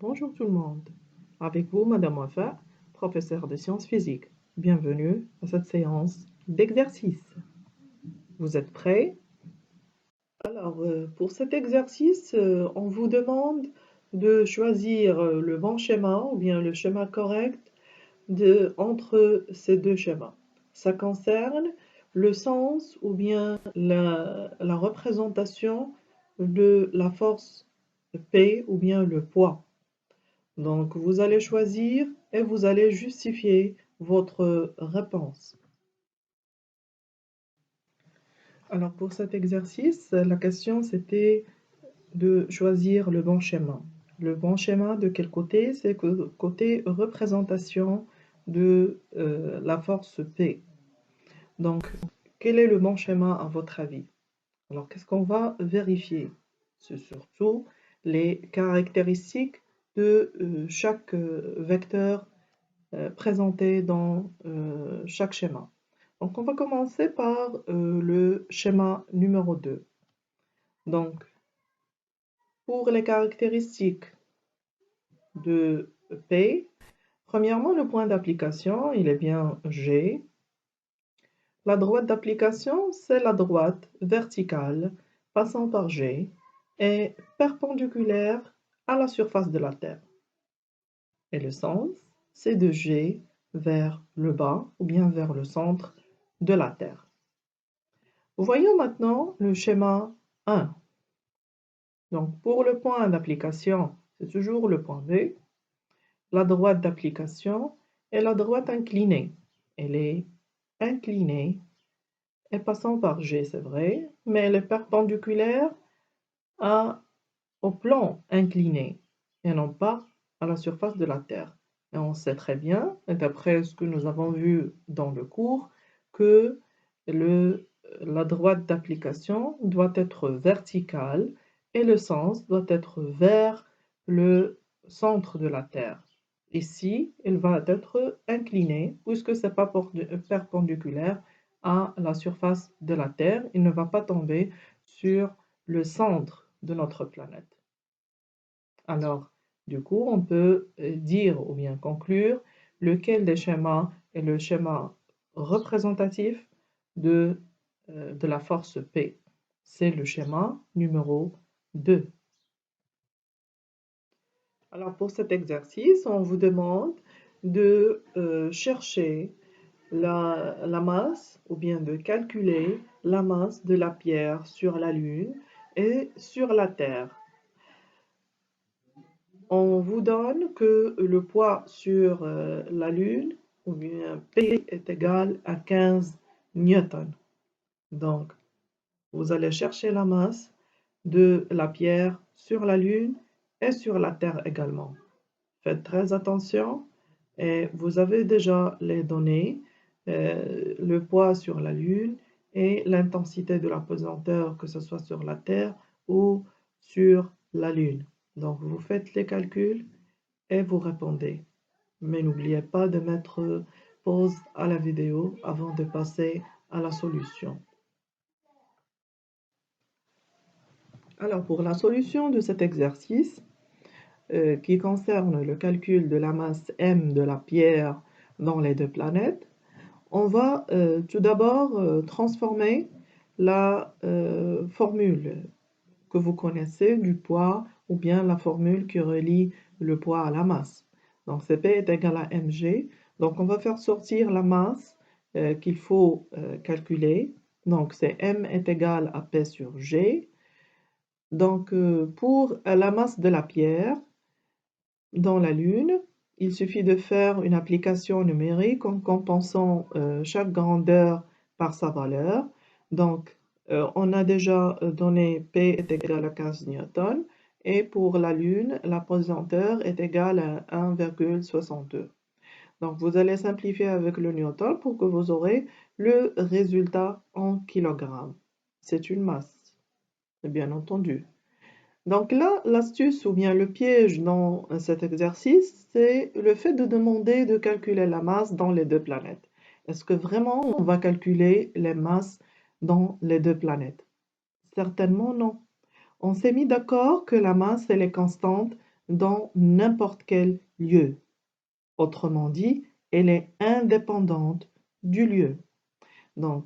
Bonjour tout le monde. Avec vous, Madame Wafa, professeure de sciences physiques. Bienvenue à cette séance d'exercice. Vous êtes prêts? Alors, pour cet exercice, on vous demande de choisir le bon schéma ou bien le schéma correct entre ces deux schémas. Ça concerne le sens ou bien la représentation de la force P ou bien le poids. Donc, vous allez choisir et vous allez justifier votre réponse. Alors, pour cet exercice, la question c'était de choisir le bon schéma. Le bon schéma de quel côté? C'est côté représentation de la force P. Donc, quel est le bon schéma à votre avis? Alors, qu'est-ce qu'on va vérifier? C'est surtout les caractéristiques de chaque vecteur présenté dans chaque schéma. Donc, on va commencer par le schéma numéro 2. Donc, pour les caractéristiques de P, premièrement, le point d'application, il est bien G. La droite d'application, c'est la droite verticale passant par G et perpendiculaire à la surface de la Terre. Et le sens, c'est de G vers le bas ou bien vers le centre de la Terre. Voyons maintenant le schéma 1. Donc, pour le point d'application, c'est toujours le point B. La droite d'application est la droite inclinée. Elle est inclinée et passant par G, c'est vrai, mais elle est perpendiculaire au plan incliné et non pas à la surface de la Terre. Et on sait très bien, d'après ce que nous avons vu dans le cours, que la droite d'application doit être verticale et le sens doit être vers le centre de la Terre. Ici, il va être incliné puisque ce n'est pas perpendiculaire à la surface de la Terre. Il ne va pas tomber sur le centre de notre planète. Alors, du coup, on peut dire ou bien conclure lequel des schémas est le schéma représentatif de la force P. C'est le schéma numéro 2. Alors, pour cet exercice, on vous demande de chercher la masse ou bien de calculer la masse de la pierre sur la Lune et sur la Terre. On vous donne que le poids sur la Lune, ou bien P est égal à 15 newtons. Donc, vous allez chercher la masse de la pierre sur la Lune et sur la Terre également. Faites très attention et vous avez déjà les données, le poids sur la Lune et l'intensité de la pesanteur, que ce soit sur la Terre ou sur la Lune. Donc, vous faites les calculs et vous répondez. Mais n'oubliez pas de mettre pause à la vidéo avant de passer à la solution. Alors, pour la solution de cet exercice, qui concerne le calcul de la masse m de la pierre dans les deux planètes, on va tout d'abord transformer la formule que vous connaissez du poids ou bien la formule qui relie le poids à la masse. Donc, P est égal à mg. Donc, on va faire sortir la masse qu'il faut calculer. Donc, c'est m est égal à P sur G. Donc, pour la masse de la pierre dans la Lune, il suffit de faire une application numérique en compensant chaque grandeur par sa valeur. Donc, on a déjà donné P est égal à 15 newtons et pour la Lune, la pesanteur est égale à 1,62. Donc, vous allez simplifier avec le newton pour que vous aurez le résultat en kilogrammes. C'est une masse, bien entendu. Donc là, l'astuce ou bien le piège dans cet exercice, c'est le fait de demander de calculer la masse dans les deux planètes. Est-ce que vraiment on va calculer les masses dans les deux planètes? Certainement non. On s'est mis d'accord que la masse, elle est constante dans n'importe quel lieu. Autrement dit, elle est indépendante du lieu. Donc,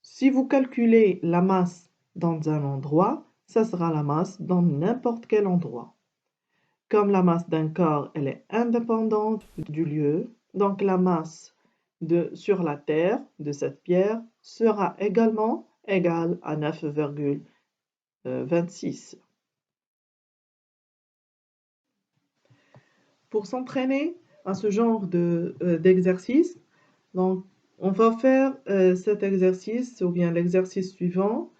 si vous calculez la masse dans un endroit, ça sera la masse dans n'importe quel endroit. Comme la masse d'un corps, elle est indépendante du lieu, donc la masse sur la Terre de cette pierre sera également égale à 9,26. Pour s'entraîner à ce genre d'exercice, donc on va faire cet exercice ou bien l'exercice suivant.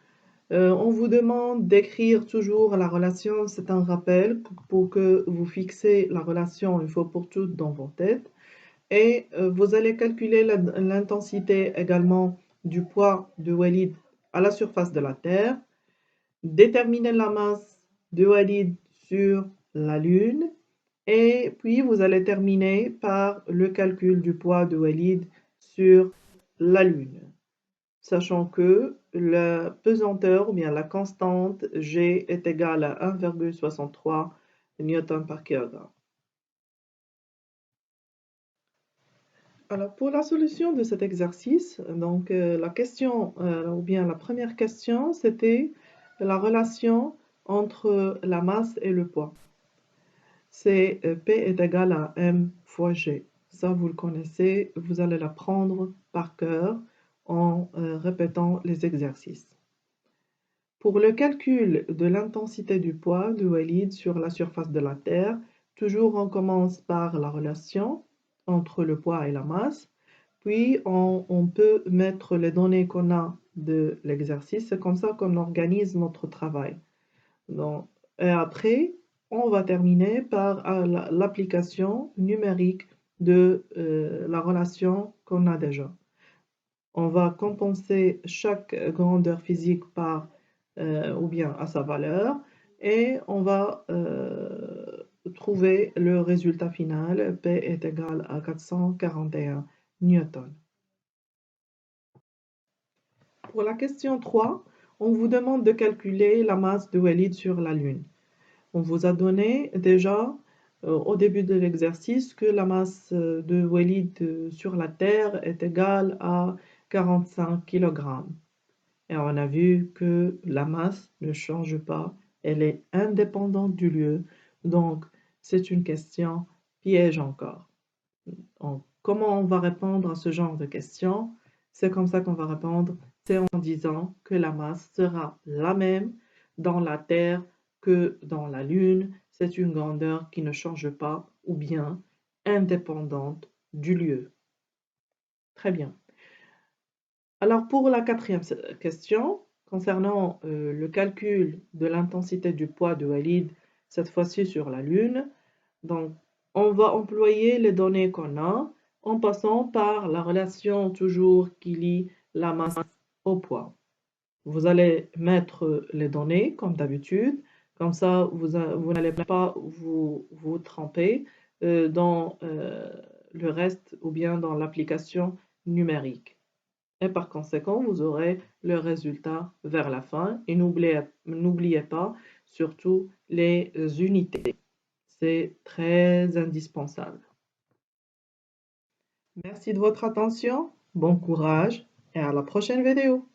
On vous demande d'écrire toujours la relation, c'est un rappel pour que vous fixez la relation une fois pour toutes dans vos têtes. Et vous allez calculer l'intensité également du poids de Walid à la surface de la Terre, déterminer la masse de Walid sur la Lune, et puis vous allez terminer par le calcul du poids de Walid sur la Lune, sachant que la pesanteur ou bien la constante G est égale à 1,63 newton par kilogramme. Alors, pour la solution de cet exercice, donc la question, ou bien la première question, c'était la relation entre la masse et le poids. C'est P est égal à M fois G. Ça, vous le connaissez, vous allez l'apprendre par cœur en répétant les exercices. Pour le calcul de l'intensité du poids de Walid sur la surface de la Terre, toujours on commence par la relation entre le poids et la masse. Puis, on peut mettre les données qu'on a de l'exercice. C'est comme ça qu'on organise notre travail. Donc, et après, on va terminer par l'application numérique de la relation qu'on a déjà. On va compenser chaque grandeur physique par ou bien à sa valeur et on va trouver le résultat final. P est égal à 441 newtons. Pour la question 3, on vous demande de calculer la masse de Walid sur la Lune. On vous a donné déjà au début de l'exercice que la masse de Walid sur la Terre est égale à 45 kg. Et on a vu que la masse ne change pas, elle est indépendante du lieu. Donc, c'est une question piège encore. Donc, comment on va répondre à ce genre de questions? C'est comme ça qu'on va répondre, c'est en disant que la masse sera la même dans la Terre que dans la Lune. C'est une grandeur qui ne change pas ou bien indépendante du lieu. Très bien. Alors pour la quatrième question, concernant le calcul de l'intensité du poids de Walid, cette fois-ci sur la Lune, donc on va employer les données qu'on a en passant par la relation toujours qui lie la masse au poids. Vous allez mettre les données comme d'habitude, comme ça vous n'allez pas vous tromper dans le reste ou bien dans l'application numérique. Et par conséquent, vous aurez le résultat vers la fin. Et n'oubliez pas surtout les unités. C'est très indispensable. Merci de votre attention, bon courage et à la prochaine vidéo.